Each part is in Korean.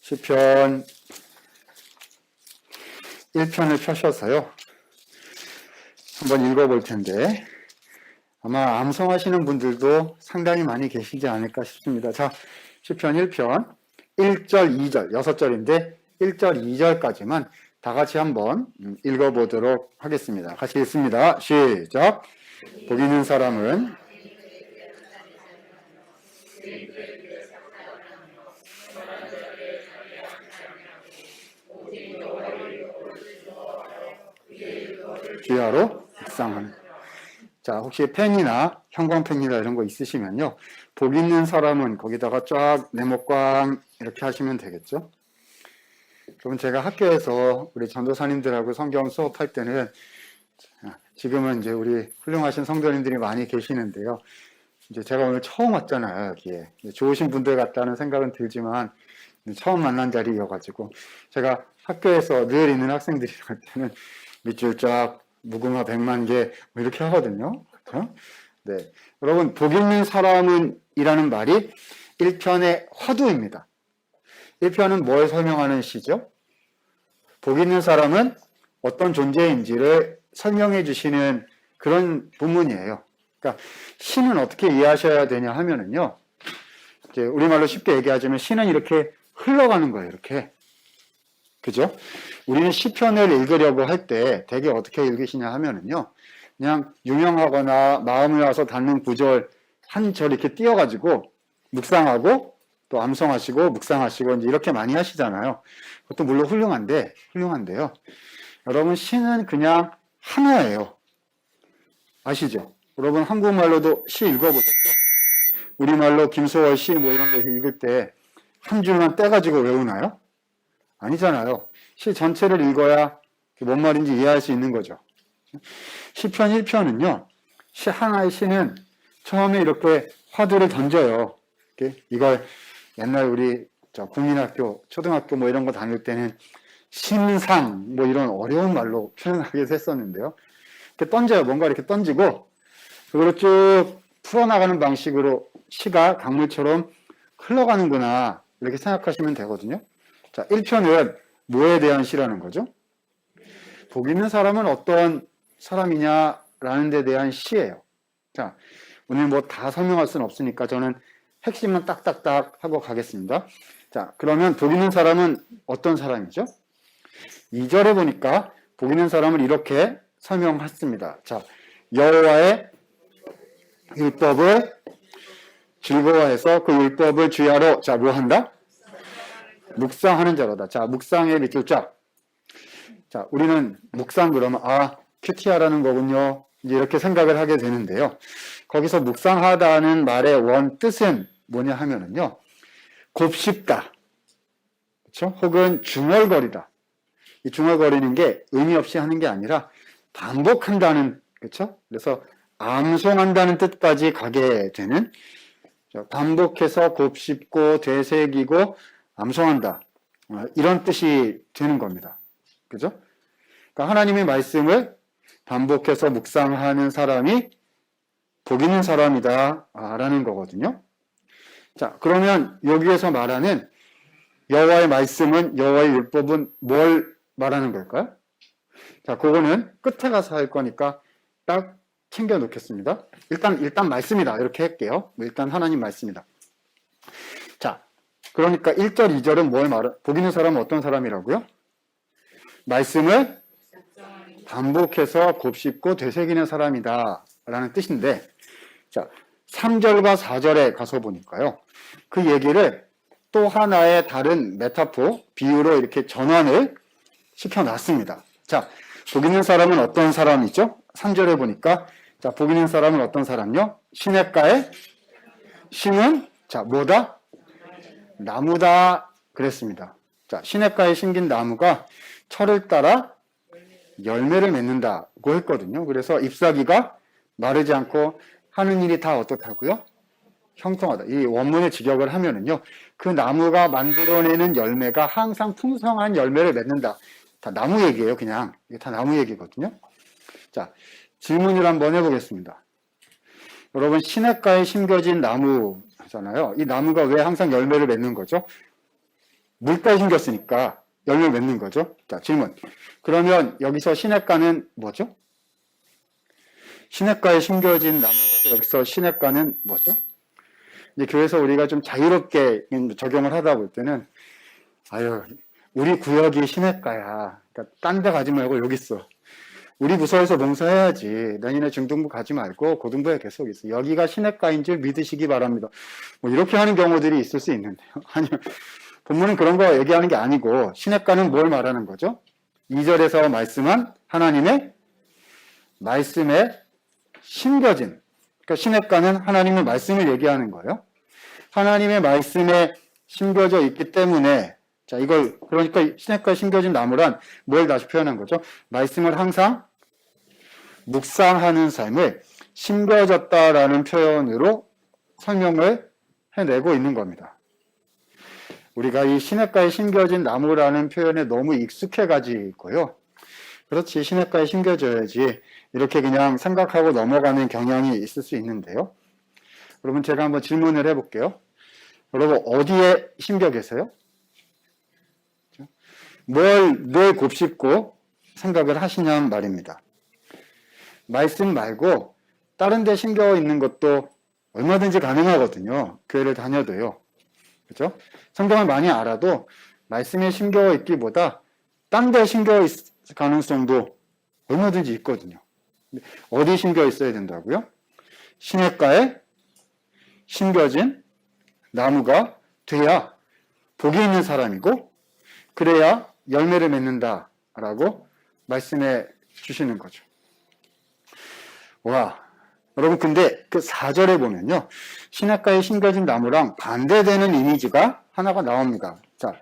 시편 1편을 펴셔서요. 한번 읽어볼 텐데 아마 암송하시는 분들도 상당히 많이 계시지 않을까 싶습니다. 자, 시편 1편 1절, 2절, 6절인데 1절, 2절까지만 다 같이 한번 읽어보도록 하겠습니다. 같이 읽습니다. 시작! 복 있는 사람은 주야로 묵상하는. 자, 혹시 펜이나 형광펜이나 이런 거 있으시면요. 복 있는 사람은 거기다가 쫙 네모꽝 이렇게 하시면 되겠죠. 그럼 제가 학교에서 우리 전도사님들하고 성경 수업할 때는 지금은 이제 우리 훌륭하신 성도님들이 많이 계시는데요. 이제 제가 오늘 처음 왔잖아요, 여기에. 좋으신 분들 같다는 생각은 들지만 처음 만난 자리여가지고 제가 학교에서 늘 있는 학생들이 할 때는 밑줄 쫙 무궁화 100만 개 뭐 이렇게 하거든요. 그렇죠? 네, 여러분 복 있는 사람은 이라는 말이 1편의 화두입니다. 1편은 뭘 설명하는 시죠? 복 있는 사람은 어떤 존재인지를 설명해 주시는 그런 본문이에요. 그러니까 시는 어떻게 이해하셔야 되냐 하면은요. 이제 우리말로 쉽게 얘기하자면 시는 이렇게 흘러가는 거예요. 이렇게. 그죠? 우리는 시편을 읽으려고 할 때 대개 어떻게 읽으시냐 하면은요. 그냥 유명하거나 마음에 와서 닿는 구절 한 절 이렇게 띄어가지고 묵상하고 또 암송하시고 묵상하시고 이제 이렇게 많이 하시잖아요. 그것도 물론 훌륭한데요. 여러분 시는 그냥 하나예요. 아시죠? 여러분 한국말로도 시 읽어보셨죠? 우리말로 김소월 시 뭐 이런 거 읽을 때 한 줄만 떼가지고 외우나요? 아니잖아요. 시 전체를 읽어야 뭔 말인지 이해할 수 있는 거죠. 시편 1편은요. 하나의 시는 처음에 이렇게 화두를 던져요. 이걸 옛날 우리 국민학교, 초등학교 뭐 이런 거 다닐 때는 심상 뭐 이런 어려운 말로 표현하기도 했었는데요. 이렇게 던져요. 뭔가 이렇게 던지고 그걸 쭉 풀어나가는 방식으로 시가 강물처럼 흘러가는구나 이렇게 생각하시면 되거든요. 자, 1편은 뭐에 대한 시라는 거죠? 복 있는 사람은 어떤 사람이냐라는 데 대한 시예요. 자, 오늘 뭐 다 설명할 수는 없으니까 저는 핵심만 딱딱딱 하고 가겠습니다. 자, 그러면 복 있는 사람은 어떤 사람이죠? 2절에 보니까 복 있는 사람을 이렇게 설명했습니다. 자, 여호와의 율법을 즐거워해서 그 율법을 주야로 자, 뭐 한다? 묵상하는 자로다. 자, 묵상의 밑줄 쫙. 자, 우리는 묵상 그러면 큐티하라는 거군요. 이제 이렇게 생각을 하게 되는데요. 거기서 묵상하다는 말의 원 뜻은 뭐냐 하면은요. 곱씹다. 그렇죠? 혹은 중얼거리다. 이 중얼거리는 게 의미 없이 하는 게 아니라 반복한다는, 그렇죠? 그래서 암송한다는 뜻까지 가게 되는, 반복해서 곱씹고 되새기고 암송한다. 이런 뜻이 되는 겁니다. 그죠? 그러니까 하나님의 말씀을 반복해서 묵상하는 사람이 복 있는 사람이다 라는 거거든요. 자, 그러면 여기에서 말하는 여호와의 말씀은, 여호와의 율법은 뭘 말하는 걸까요? 자, 그거는 끝에 가서 할 거니까 딱 챙겨 놓겠습니다. 일단 말씀이다 이렇게 할게요. 일단 하나님 말씀이다. 자, 그러니까 1절, 2절은 복 있는 사람은 어떤 사람이라고요? 말씀을 반복해서 곱씹고 되새기는 사람이다 라는 뜻인데, 자, 3절과 4절에 가서 보니까요. 그 얘기를 또 하나의 다른 메타포, 비유로 이렇게 전환을 시켜놨습니다. 자, 복 있는 사람은 어떤 사람이죠? 3절에 보니까, 자, 복 있는 사람은 어떤 사람요? 시냇가에 심은, 자, 뭐다? 나무다 그랬습니다. 자, 시냇가에 심긴 나무가 철을 따라 열매를 맺는다고 했거든요. 그래서 잎사귀가 마르지 않고 하는 일이 다 어떻다고요? 형통하다. 이 원문의 직역을 하면은요, 그 나무가 만들어내는 열매가 항상 풍성한 열매를 맺는다. 다 나무 얘기예요, 그냥. 이게 다 나무 얘기거든요. 자, 질문을 한번 해보겠습니다. 여러분, 시냇가에 심겨진 나무잖아요. 이 나무가 왜 항상 열매를 맺는 거죠? 물가에 심겼으니까 열매 맺는 거죠. 자, 질문. 그러면 여기서 시냇가는 뭐죠? 시냇가에 심겨진 나무에서 여기서 시냇가는 뭐죠? 이제 교회에서 우리가 좀 자유롭게 적용을 하다 볼 때는 아유, 우리 구역이 시냇가야. 그러니까 딴 데 가지 말고 여기 있어. 우리 부서에서 봉사해야지. 내년에 중등부 가지 말고 고등부에 계속 있어. 여기가 시냇가인 줄 믿으시기 바랍니다. 뭐 이렇게 하는 경우들이 있을 수 있는데요. 아니요. 본문은 그런 거 얘기하는 게 아니고 시냇가는 뭘 말하는 거죠? 2절에서 말씀한 하나님의 말씀에 심겨진, 그러니까 시냇가는 하나님의 말씀을 얘기하는 거예요. 하나님의 말씀에 심겨져 있기 때문에, 자, 이걸, 그러니까 시냇가에 심겨진 나무란 뭘 다시 표현한 거죠? 말씀을 항상 묵상하는 삶을 심겨졌다라는 표현으로 설명을 해내고 있는 겁니다. 우리가 이 시냇가에 심겨진 나무라는 표현에 너무 익숙해가지고요. 그렇지, 시냇가에 심겨져야지 이렇게 그냥 생각하고 넘어가는 경향이 있을 수 있는데요. 여러분, 제가 한번 질문을 해볼게요. 여러분, 어디에 심겨 계세요? 뭘 곱씹고 생각을 하시냐는 말입니다. 말씀 말고 다른 데 심겨 있는 것도 얼마든지 가능하거든요. 교회를 다녀도요. 그죠? 성경을 많이 알아도 말씀에 심겨 있기보다 딴 데 심겨 있을 가능성도 얼마든지 있거든요. 어디 심겨 있어야 된다고요? 시냇가에 심겨진 나무가 돼야 복이 있는 사람이고 그래야 열매를 맺는다라고 말씀해 주시는 거죠. 와, 여러분 근데 그 4절에 보면요. 시냇가에 심겨진 나무랑 반대되는 이미지가 하나가 나옵니다. 자,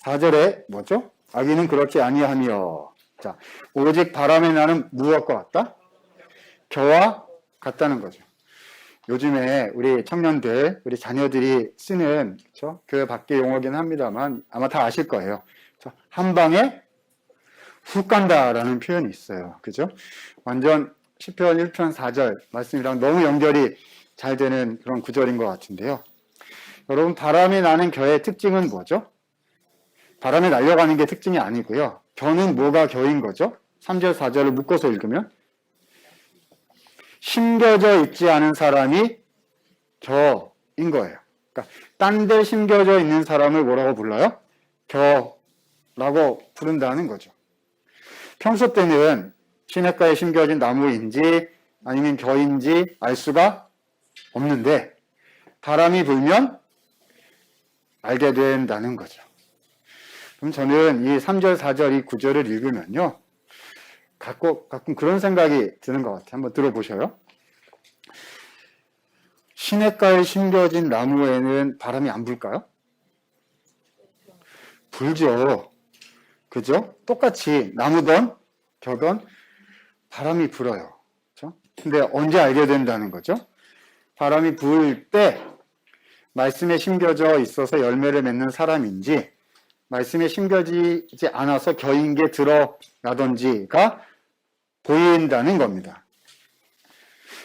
4절에 뭐죠? 아기는 그렇지 아니하며 자, 오직 바람에 나는 무엇과 같다? 겨와 같다는 거죠. 요즘에 우리 청년들, 우리 자녀들이 쓰는 그렇죠? 교회 밖의 용어긴 합니다만 아마 다 아실 거예요. 한 방에 훅 간다라는 표현이 있어요. 그죠? 완전 시편 1편 4절 말씀이랑 너무 연결이 잘 되는 그런 구절인 것 같은데요. 여러분, 바람이 나는 겨의 특징은 뭐죠? 바람에 날려가는 게 특징이 아니고요. 겨는 뭐가 겨인 거죠? 3절, 4절을 묶어서 읽으면 심겨져 있지 않은 사람이 겨인 거예요. 그러니까 딴 데 심겨져 있는 사람을 뭐라고 불러요? 겨라고 부른다는 거죠. 평소 때는 시냇가에 심겨진 나무인지 아니면 겨인지 알 수가 없는데 바람이 불면 알게 된다는 거죠. 그럼 저는 이 3절, 4절, 이 9절을 읽으면요. 가끔 그런 생각이 드는 것 같아요. 한번 들어보셔요. 시냇가에 심겨진 나무에는 바람이 안 불까요? 불죠. 그죠? 똑같이 나무든 겨든 바람이 불어요. 그렇죠? 근데 언제 알게 된다는 거죠? 바람이 불 때 말씀에 심겨져 있어서 열매를 맺는 사람인지 말씀에 심겨지지 않아서 겨인 게 드러나던지가 보인다는 겁니다.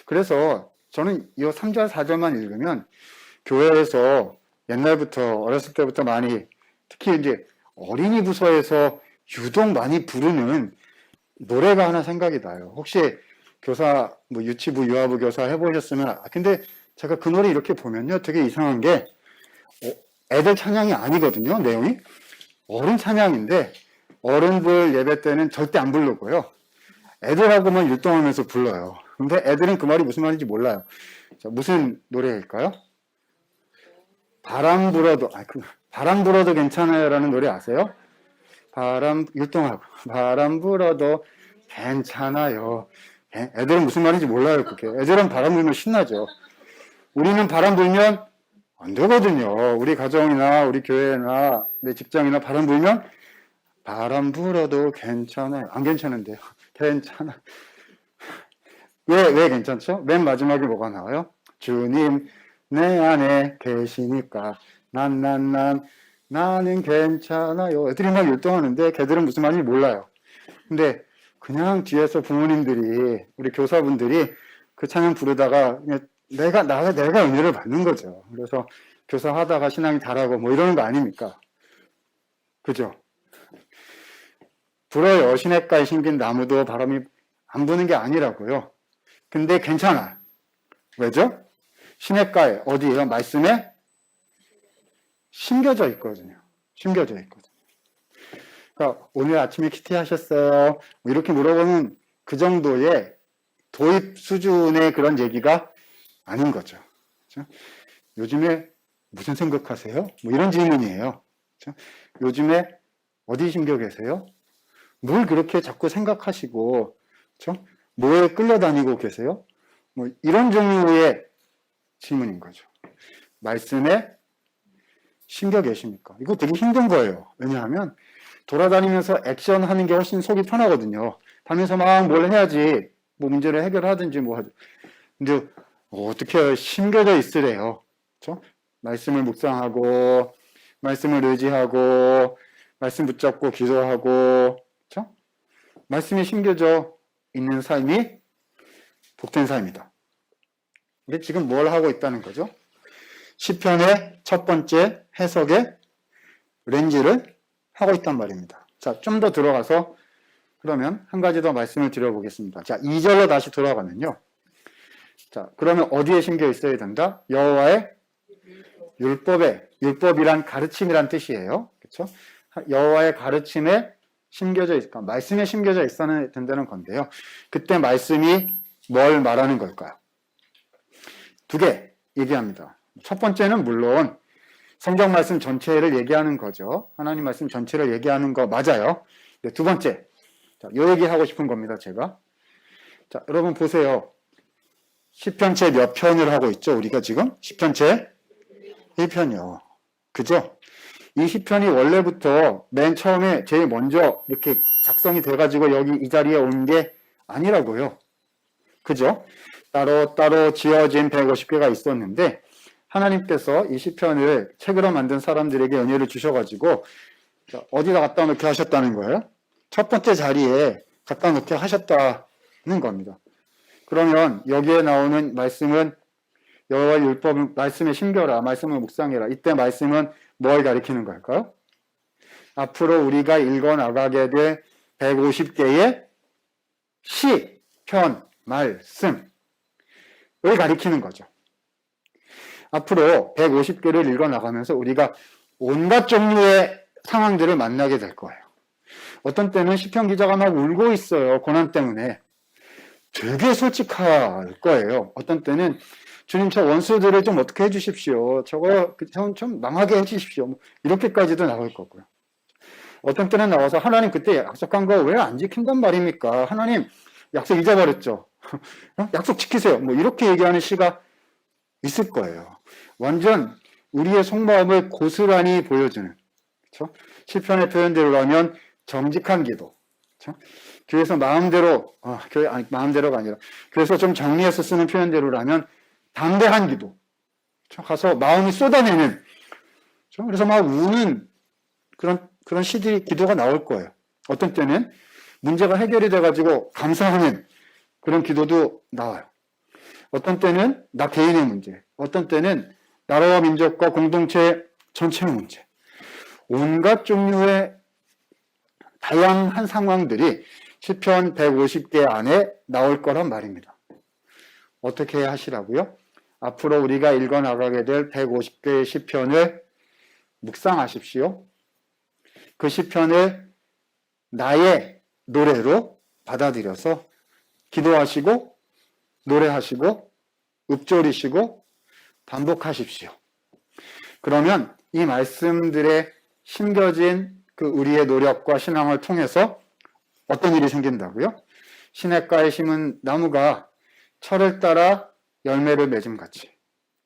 그래서 저는 이 3절, 4절만 읽으면 교회에서 옛날부터 어렸을 때부터 많이 특히 이제 어린이 부서에서 유독 많이 부르는 노래가 하나 생각이 나요. 혹시 교사, 뭐 유치부, 유아부 교사 해보셨으면 근데 제가 그 노래 이렇게 보면요. 되게 이상한 게 애들 찬양이 아니거든요. 내용이. 어른 찬양인데 어른들 예배 때는 절대 안 부르고요. 애들하고만 율동하면서 불러요. 근데 애들은 그 말이 무슨 말인지 몰라요. 자, 무슨 노래일까요? 바람 불어도 괜찮아요 라는 노래 아세요? 율동하고 바람 불어도 괜찮아요. 애들은 무슨 말인지 몰라요. 그게. 애들은 바람 불면 신나죠. 우리는 바람 불면 안 되거든요. 우리 가정이나 우리 교회나 내 직장이나 바람 불면 바람 불어도 괜찮아요. 안 괜찮은데요. 괜찮아. 왜 괜찮죠? 맨 마지막에 뭐가 나와요? 주님 내 안에 계시니까 나는 괜찮아요. 애들이 막 율동하는데 걔들은 무슨 말인지 몰라요. 근데 그냥 뒤에서 부모님들이 우리 교사분들이 그 찬양 부르다가 내가 은혜를 받는 거죠. 그래서 교사하다가 신앙이 자라고 뭐 이러는 거 아닙니까? 그죠? 불어요. 시냇가에 심긴 나무도 바람이 안 부는 게 아니라고요. 근데 괜찮아. 왜죠? 시냇가에 어디예요? 말씀에 심겨져 있거든요. 심겨져 있거든요. 그러니까 오늘 아침에 키티 하셨어요? 뭐 이렇게 물어보는 그 정도의 도입 수준의 그런 얘기가 아닌 거죠. 그렇죠? 요즘에 무슨 생각하세요? 뭐 이런 질문이에요. 그렇죠? 요즘에 어디 심겨 계세요? 뭘 그렇게 자꾸 생각하시고, 그렇죠? 뭐에 끌려다니고 계세요? 뭐 이런 종류의 질문인 거죠. 말씀에 심겨 계십니까? 이거 되게 힘든 거예요. 왜냐하면 돌아다니면서 액션 하는 게 훨씬 속이 편하거든요. 다니면서 막 뭘 해야지, 뭐 문제를 해결하든지 뭐 하죠. 근데 어떻게 심겨져 있으래요. 그렇죠? 말씀을 묵상하고, 말씀을 의지하고, 말씀 붙잡고 기도하고, 그렇죠? 말씀이 심겨져 있는 삶이 복된 삶이다. 근데 지금 뭘 하고 있다는 거죠? 시편의 첫 번째 해석의 렌즈를 하고 있단 말입니다. 자, 좀 더 들어가서 그러면 한 가지 더 말씀을 드려보겠습니다. 자, 2절로 다시 돌아가면요. 자, 그러면 어디에 심겨 있어야 된다? 여호와의 율법에, 율법이란 가르침이란 뜻이에요. 그렇죠? 여호와의 가르침에 심겨져 있을까? 말씀에 심겨져 있어야 된다는 건데요. 그때 말씀이 뭘 말하는 걸까요? 두 개 얘기합니다. 첫 번째는 물론 성경 말씀 전체를 얘기하는 거죠. 하나님 말씀 전체를 얘기하는 거 맞아요. 두 번째, 자, 요 얘기하고 싶은 겁니다. 제가. 자, 여러분 보세요. 시편체 몇 편을 하고 있죠? 우리가 지금 시편체 1편이요. 그죠? 이 시편이 원래부터 맨 처음에 제일 먼저 이렇게 작성이 돼가지고 여기 이 자리에 온 게 아니라고요. 그죠? 따로 지어진 150개가 있었는데 하나님께서 이 시편을 책으로 만든 사람들에게 은혜를 주셔가지고 어디다 갖다 놓게 하셨다는 거예요? 첫 번째 자리에 갖다 놓게 하셨다는 겁니다. 그러면 여기에 나오는 말씀은 여호와의 율법 말씀에 심겨라, 말씀을 묵상해라. 이때 말씀은 뭘 가리키는 걸까요? 앞으로 우리가 읽어 나가게 될 150개의 시, 편, 말씀을 가리키는 거죠. 앞으로 150개를 읽어 나가면서 우리가 온갖 종류의 상황들을 만나게 될 거예요. 어떤 때는 시편 기자가 막 울고 있어요. 고난 때문에. 되게 솔직할 거예요. 어떤 때는 주님 저 원수들을 좀 어떻게 해주십시오. 저거 좀 망하게 해주십시오. 뭐 이렇게까지도 나올 거고요. 어떤 때는 나와서 하나님 그때 약속한 거 왜 안 지킨단 말입니까? 하나님 약속 잊어버렸죠. 약속 지키세요. 뭐 이렇게 얘기하는 시가 있을 거예요. 완전 우리의 속마음을 고스란히 보여주는, 그렇죠? 시편의 표현대로 하면 정직한 기도, 그렇죠? 교회에서 마음대로, 마음대로가 아니라 교회에서 좀 정리해서 쓰는 표현대로라면 담대한 기도, 그렇죠? 가서 마음이 쏟아내는, 그렇죠? 그래서 막 우는 그런 시들이 기도가 나올 거예요. 어떤 때는 문제가 해결이 돼가지고 감사하는 그런 기도도 나와요. 어떤 때는 나 개인의 문제, 어떤 때는 나라와 민족과 공동체 전체의 문제, 온갖 종류의 다양한 상황들이 시편 150개 안에 나올 거란 말입니다. 어떻게 하시라고요? 앞으로 우리가 읽어나가게 될 150개의 시편을 묵상하십시오. 그 시편을 나의 노래로 받아들여서 기도하시고 노래하시고 읊조리시고 반복하십시오. 그러면 이 말씀들에 심겨진 그 우리의 노력과 신앙을 통해서 어떤 일이 생긴다고요? 시냇가에 심은 나무가 철을 따라 열매를 맺음 같이,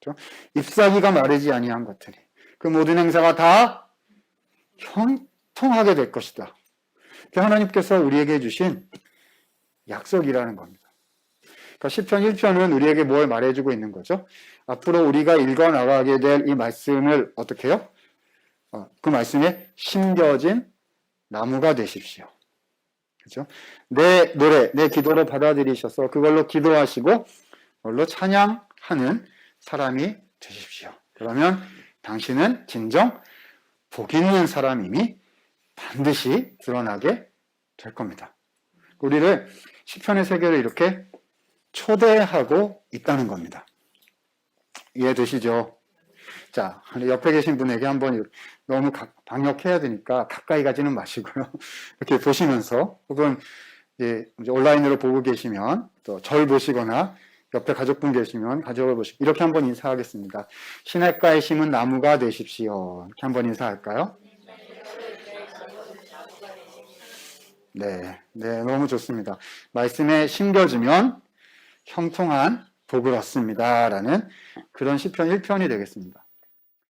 그렇죠? 잎사귀가 마르지 아니한 것들이 그 모든 행사가 다 형통하게 될 것이다. 하나님께서 우리에게 해주신 약속이라는 겁니다. 그러니까 시편 1편은 우리에게 뭘 말해주고 있는 거죠? 앞으로 우리가 읽어나가게 될 이 말씀을 어떻게 해요? 그 말씀에 심겨진 나무가 되십시오. 그렇죠? 내 노래, 내 기도를 받아들이셔서 그걸로 기도하시고 그걸로 찬양하는 사람이 되십시오. 그러면 당신은 진정 복 있는 사람임이 반드시 드러나게 될 겁니다. 우리를 시편의 세계를 이렇게 초대하고 있다는 겁니다. 이해되시죠? 자, 옆에 계신 분에게 한번 너무 방역해야 되니까 가까이 가지는 마시고요. 이렇게 보시면서 혹은 온라인으로 보고 계시면 또 절 보시거나 옆에 가족분 계시면 가족을 보시고 이렇게 한번 인사하겠습니다. 시냇가에 심은 나무가 되십시오. 이렇게 한번 인사할까요? 네, 네, 너무 좋습니다. 말씀에 심겨주면 형통한 복을 얻습니다. 라는 그런 시편 1편이 되겠습니다.